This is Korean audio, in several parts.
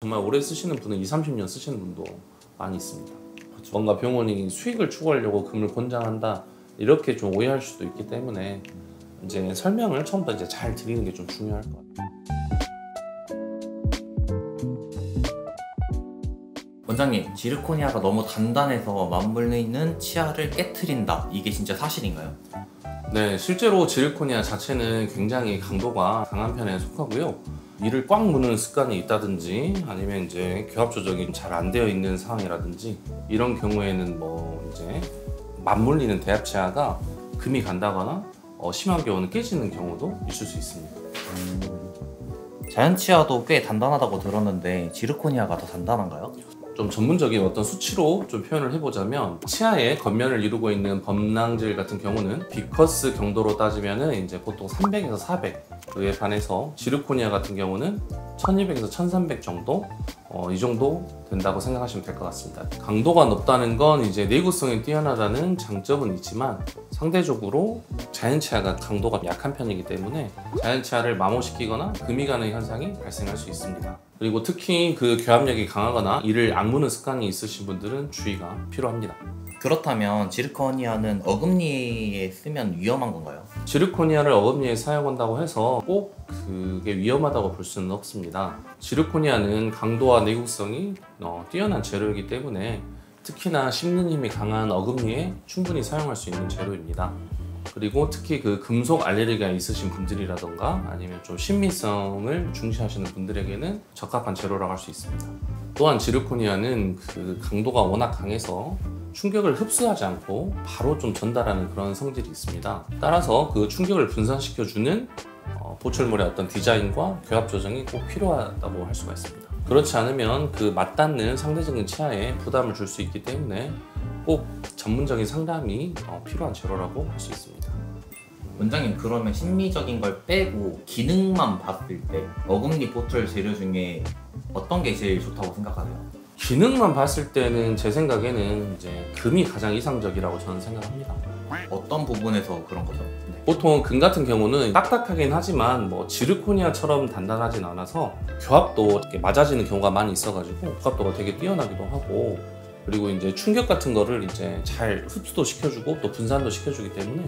정말 오래 쓰시는 분은 20, 30년 쓰시는 분도 많이 있습니다. 뭔가 병원이 수익을 추구하려고 금을 권장한다 이렇게 좀 오해할 수도 있기 때문에 이제 설명을 처음부터 이제 잘 드리는 게 좀 중요할 것 같아요. 원장님, 지르코니아가 너무 단단해서 맞물려 있는 치아를 깨트린다. 이게 진짜 사실인가요? 네, 실제로 지르코니아 자체는 굉장히 강도가 강한 편에 속하고요. 이를 꽉 무는 습관이 있다든지 아니면 이제 교합 조정이 잘 안 되어 있는 상황이라든지 이런 경우에는 뭐 이제 맞물리는 대합 치아가 금이 간다거나 심한 경우는 깨지는 경우도 있을 수 있습니다. 자연 치아도 꽤 단단하다고 들었는데 지르코니아가 더 단단한가요? 좀 전문적인 어떤 수치로 좀 표현을 해보자면 치아의 겉면을 이루고 있는 범낭질 같은 경우는 비커스 경도로 따지면은 이제 보통 300에서 400 그에 반해서 지르코니아 같은 경우는 1200에서 1300 정도 이 정도 된다고 생각하시면 될 것 같습니다. 강도가 높다는 건 이제 내구성이 뛰어나다는 장점은 있지만 상대적으로 자연 치아가 강도가 약한 편이기 때문에 자연 치아를 마모시키거나 금이 가는 현상이 발생할 수 있습니다. 그리고 특히 그 교합력이 강하거나 이를 악무는 습관이 있으신 분들은 주의가 필요합니다. 그렇다면 지르코니아는 어금니에 쓰면 위험한 건가요? 지르코니아를 어금니에 사용한다고 해서 꼭 그게 위험하다고 볼 수는 없습니다. 지르코니아는 강도와 내구성이 뛰어난 재료이기 때문에 특히나 씹는 힘이 강한 어금니에 충분히 사용할 수 있는 재료입니다. 그리고 특히 그 금속 알레르기가 있으신 분들이라던가 아니면 좀 신미성을 중시하시는 분들에게는 적합한 재료라고 할 수 있습니다. 또한 지르코니아는 그 강도가 워낙 강해서 충격을 흡수하지 않고 바로 좀 전달하는 그런 성질이 있습니다. 따라서 그 충격을 분산시켜주는 보철물의 어떤 디자인과 교합 조정이 꼭 필요하다고 할 수가 있습니다. 그렇지 않으면 그 맞닿는 상대적인 치아에 부담을 줄 수 있기 때문에 꼭 전문적인 상담이 필요한 재료라고 할 수 있습니다. 원장님, 그러면 심미적인 걸 빼고 기능만 봤을 때 어금니 보철 재료 중에 어떤 게 제일 좋다고 생각하세요? 기능만 봤을 때는 제 생각에는 이제 금이 가장 이상적이라고 저는 생각합니다. 어떤 부분에서 그런 거죠? 네. 보통 금 같은 경우는 딱딱하긴 하지만 뭐 지르코니아처럼 단단하진 않아서 교합도 이렇게 맞아지는 경우가 많이 있어가지고 교합도가 되게 뛰어나기도 하고 그리고 이제 충격 같은 거를 이제 잘 흡수도 시켜주고 또 분산도 시켜주기 때문에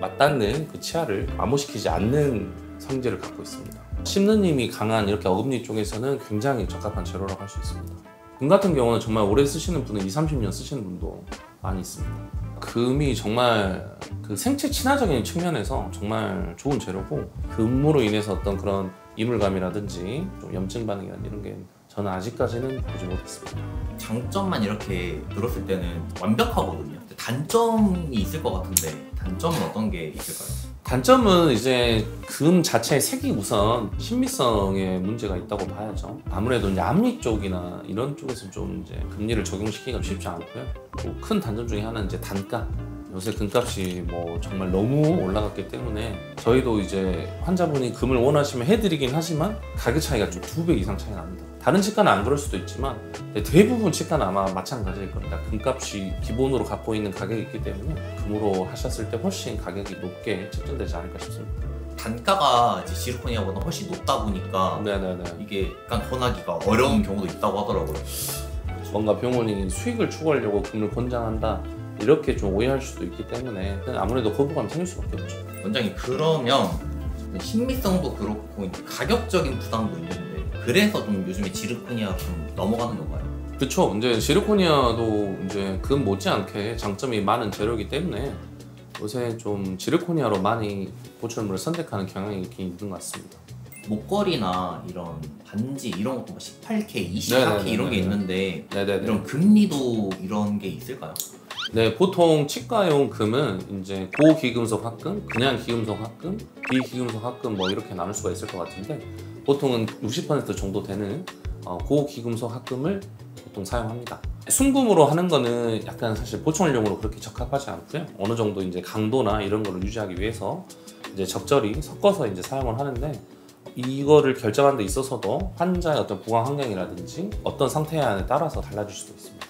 맞닿는 그 치아를 마모시키지 않는 성질을 갖고 있습니다. 씹는 힘이 강한 이렇게 어금니 쪽에서는 굉장히 적합한 재료라고 할 수 있습니다. 금 같은 경우는 정말 오래 쓰시는 분은 20, 30년 쓰시는 분도 많이 있습니다. 금이 정말 그 생체 친화적인 측면에서 정말 좋은 재료고 금으로 인해서 어떤 그런 이물감이라든지 좀 염증 반응이나 이런 게 저는 아직까지는 보지 못했습니다. 장점만 이렇게 들었을 때는 완벽하거든요. 단점이 있을 것 같은데 단점은 어떤 게 있을까요? 단점은 이제 금 자체의 색이 우선 신미성에 문제가 있다고 봐야죠. 아무래도 이제 앞니 쪽이나 이런 쪽에서 좀 이제 금리를 적용시키기가 쉽지 않고요. 또 큰 단점 중에 하나는 이제 단가. 요새 금값이 뭐 정말 너무 올라갔기 때문에 저희도 이제 환자분이 금을 원하시면 해드리긴 하지만 가격 차이가 좀 2배 이상 차이 납니다. 다른 치과는 안 그럴 수도 있지만 대부분 치과는 아마 마찬가지일 겁니다. 금값이 기본으로 갖고 있는 가격이 있기 때문에 금으로 하셨을 때 훨씬 가격이 높게 책정되지 않을까 싶습니다. 단가가 이제 지르코니아보다 훨씬 높다 보니까 네네네. 이게 약간 권하기가 어려운 경우도 있다고 하더라고요. 뭔가 병원이 수익을 추구하려고 금을 권장한다 이렇게 좀 오해할 수도 있기 때문에 아무래도 거부감이 생길 수밖에 없죠. 원장님, 그러면 신미성도 그렇고 이제 가격적인 부담도 있는데 그래서 좀 요즘에 지르코니아 좀 넘어가는 건가요? 그렇죠. 이제 지르코니아도 이제 금 못지않게 장점이 많은 재료이기 때문에 요새 좀 지르코니아로 많이 보철물을 선택하는 경향이 있긴 있는 것 같습니다. 목걸이나 이런 반지 이런 것도 18K, 24K 이런 게 있는데 네네네. 이런 금리도 이런 게 있을까요? 네, 보통 치과용 금은 이제 고기금속 합금, 그냥 기금속 합금, 비기금속 합금 뭐 이렇게 나눌 수가 있을 것 같은데 보통은 60% 정도 되는 고기금속 합금을 보통 사용합니다. 순금으로 하는 거는 약간 사실 보충용으로 그렇게 적합하지 않고요. 어느 정도 이제 강도나 이런 거를 유지하기 위해서 이제 적절히 섞어서 이제 사용을 하는데 이거를 결정하는 데 있어서도 환자의 어떤 부강 환경이라든지 어떤 상태에 따라서 달라질 수도 있습니다.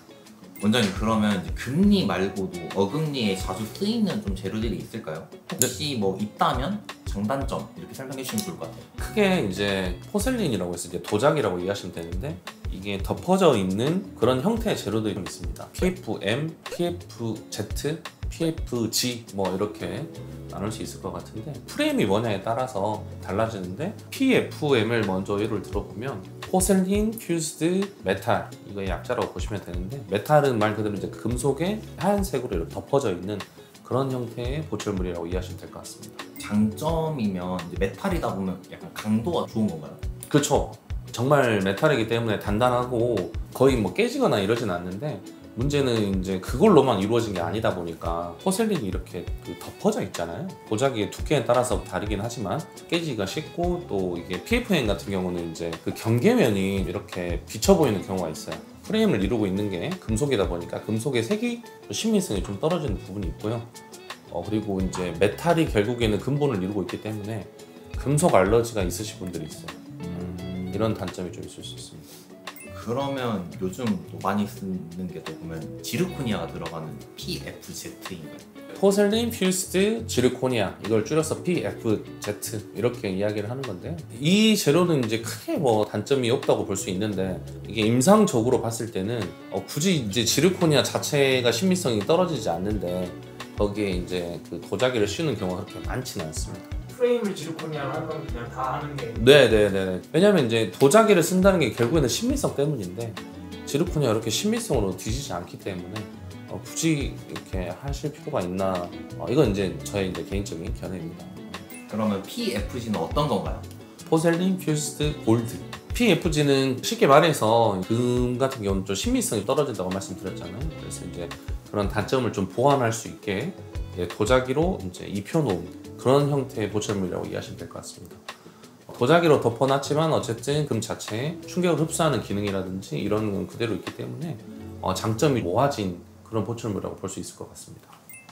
원장님, 그러면 이제 금리 말고도 어금니에 자주 쓰이는 좀 재료들이 있을까요? 혹시 뭐 있다면 장단점 이렇게 설명해 주시면 좋을 것 같아요. 크게 이제 포셀린이라고 해서 이제 도자기라고 이해하시면 되는데 이게 덮어져 있는 그런 형태의 재료들이 좀 있습니다. PFM, PFZ, PFG 뭐 이렇게 나눌 수 있을 것 같은데 프레임이 뭐냐에 따라서 달라지는데 PFM을 먼저 예를 들어보면 포셀린 퓨즈드 메탈 이거의 약자라고 보시면 되는데 메탈은 말 그대로 이제 금속에 하얀색으로 이렇게 덮어져 있는 그런 형태의 보철물이라고 이해하시면 될 것 같습니다. 장점이면 이제 메탈이다 보면 약간 강도가 좋은 건가요? 그렇죠. 정말 메탈이기 때문에 단단하고 거의 뭐 깨지거나 이러진 않는데 문제는 이제 그걸로만 이루어진 게 아니다 보니까 포셀린이 이렇게 덮어져 있잖아요. 도자기의 두께에 따라서 다르긴 하지만 깨지기가 쉽고 또 이게 PFM 같은 경우는 이제 그 경계면이 이렇게 비쳐 보이는 경우가 있어요. 프레임을 이루고 있는 게 금속이다 보니까 금속의 색이 신미성이 좀 떨어지는 부분이 있고요. 그리고 이제 메탈이 결국에는 근본을 이루고 있기 때문에 금속 알러지가 있으신 분들이 있어요. 이런 단점이 좀 있을 수 있습니다. 그러면 요즘 또 많이 쓰는 게 또 보면 지르코니아가 들어가는 PFZ인가요? 포셀린 퓨즈드 지르코니아 이걸 줄여서 PFZ 이렇게 이야기를 하는 건데요. 이 재료는 이제 크게 뭐 단점이 없다고 볼 수 있는데 이게 임상적으로 봤을 때는 굳이 이제 지르코니아 자체가 신미성이 떨어지지 않는데 거기에 이제 그 도자기를 씌우는 경우가 그렇게 많지는 않습니다. 프레임을 지르코니아로 하는 건 그냥 다 하는 게 네네네. 왜냐면 이제 도자기를 쓴다는 게 결국에는 신미성 때문인데 지르코니아 이렇게 신미성으로 뒤지지 않기 때문에 굳이 이렇게 하실 필요가 있나? 이건 이제 저의 이제 개인적인 견해입니다. 그러면 PFG는 어떤 건가요? 포셀린 퓨즈드 골드. PFG는 쉽게 말해서 금 같은 경우는 좀 신미성이 떨어진다고 말씀드렸잖아요. 그래서 이제 그런 단점을 좀 보완할 수 있게 도자기로 이제 입혀놓은 그런 형태의 보철물이라고 이해하시면 될 것 같습니다. 도자기로 덮어놨지만 어쨌든 금 자체에 충격을 흡수하는 기능이라든지 이런 건 그대로 있기 때문에 장점이 모아진 그런 보철물이라고 볼 수 있을 것 같습니다.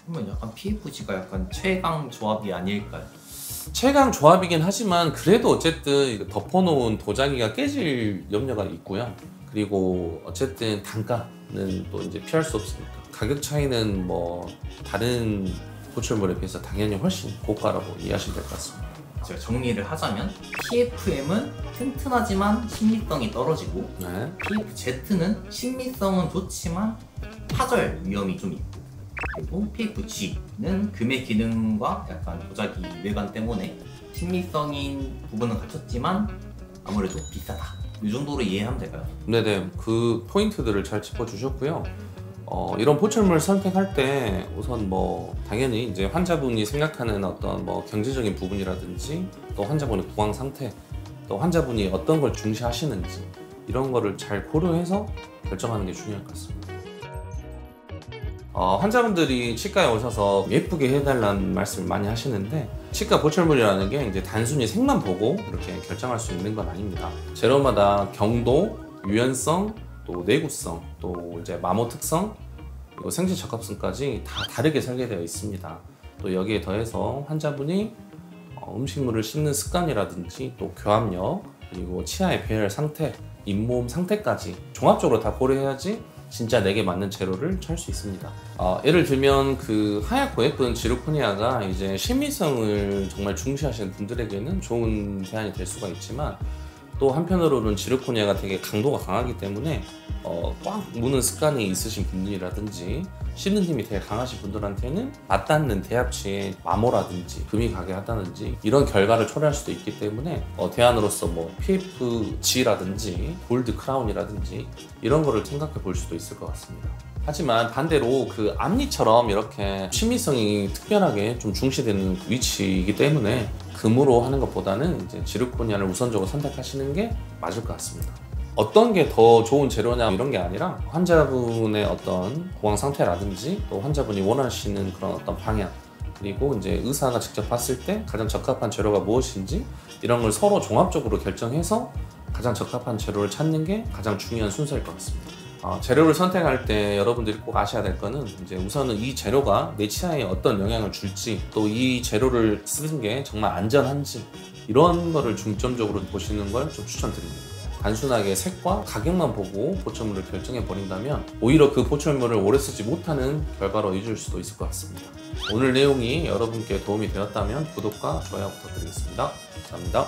그러면 약간 PFG가 약간 최강 조합이 아닐까요? 최강 조합이긴 하지만 그래도 어쨌든 덮어놓은 도자기가 깨질 염려가 있고요. 그리고 어쨌든 단가는 또 이제 피할 수 없으니까 가격 차이는 뭐 다른 보철물에 비해서 당연히 훨씬 고가라고 이해하시면 될 것 같습니다. 제가 정리를 하자면 PFM은 튼튼하지만 신미성이 떨어지고 네. PFZ는 신미성은 좋지만 파절 위험이 좀 있고 그리고 PFG는 금의 기능과 약간 도자기 외관 때문에 신미성인 부분은 갖췄지만 아무래도 비싸다 이 정도로 이해하면 될까요? 네네, 그 포인트들을 잘 짚어주셨고요. 이런 보철물 선택할 때 우선 뭐 당연히 이제 환자분이 생각하는 어떤 뭐 경제적인 부분이라든지 또 환자분의 구강 상태 또 환자분이 어떤 걸 중시하시는지 이런 거를 잘 고려해서 결정하는 게 중요할 것 같습니다. 환자분들이 치과에 오셔서 예쁘게 해달라는 말씀을 많이 하시는데 치과 보철물이라는 게 이제 단순히 색만 보고 이렇게 결정할 수 있는 건 아닙니다. 재료마다 경도, 유연성, 또 내구성, 또 이제 마모 특성, 그리고 생체 적합성까지 다 다르게 설계되어 있습니다. 또 여기에 더해서 환자분이 음식물을 씹는 습관이라든지 또 교합력, 그리고 치아의 배열 상태, 잇몸 상태까지 종합적으로 다 고려해야지 진짜 내게 맞는 재료를 찾을 수 있습니다. 예를 들면 그 하얗고 예쁜 지르코니아가 이제 신미성을 정말 중시하시는 분들에게는 좋은 대안이 될 수가 있지만 또 한편으로는 지르코니아가 되게 강도가 강하기 때문에 꽉 무는 습관이 있으신 분들이라든지 씹는 힘이 되게 강하신 분들한테는 맞닿는 대합치의 마모라든지 금이 가게 하다든지 이런 결과를 초래할 수도 있기 때문에 대안으로서 뭐 PFG라든지 골드 크라운이라든지 이런 거를 생각해 볼 수도 있을 것 같습니다. 하지만 반대로 그 앞니처럼 이렇게 친미성이 특별하게 좀 중시되는 위치이기 때문에 금으로 하는 것보다는 이제 지르코니아를 우선적으로 선택하시는 게 맞을 것 같습니다. 어떤 게 더 좋은 재료냐 이런 게 아니라 환자분의 어떤 구강 상태라든지 또 환자분이 원하시는 그런 어떤 방향 그리고 이제 의사가 직접 봤을 때 가장 적합한 재료가 무엇인지 이런 걸 서로 종합적으로 결정해서 가장 적합한 재료를 찾는 게 가장 중요한 순서일 것 같습니다. 재료를 선택할 때 여러분들이 꼭 아셔야 될 거는 이제 우선은 이 재료가 내 치아에 어떤 영향을 줄지 또 이 재료를 쓰는 게 정말 안전한지 이런 거를 중점적으로 보시는 걸 좀 추천드립니다. 단순하게 색과 가격만 보고 보철물을 결정해 버린다면 오히려 그 보철물을 오래 쓰지 못하는 결과로 이어질 수도 있을 것 같습니다. 오늘 내용이 여러분께 도움이 되었다면 구독과 좋아요 부탁드리겠습니다. 감사합니다.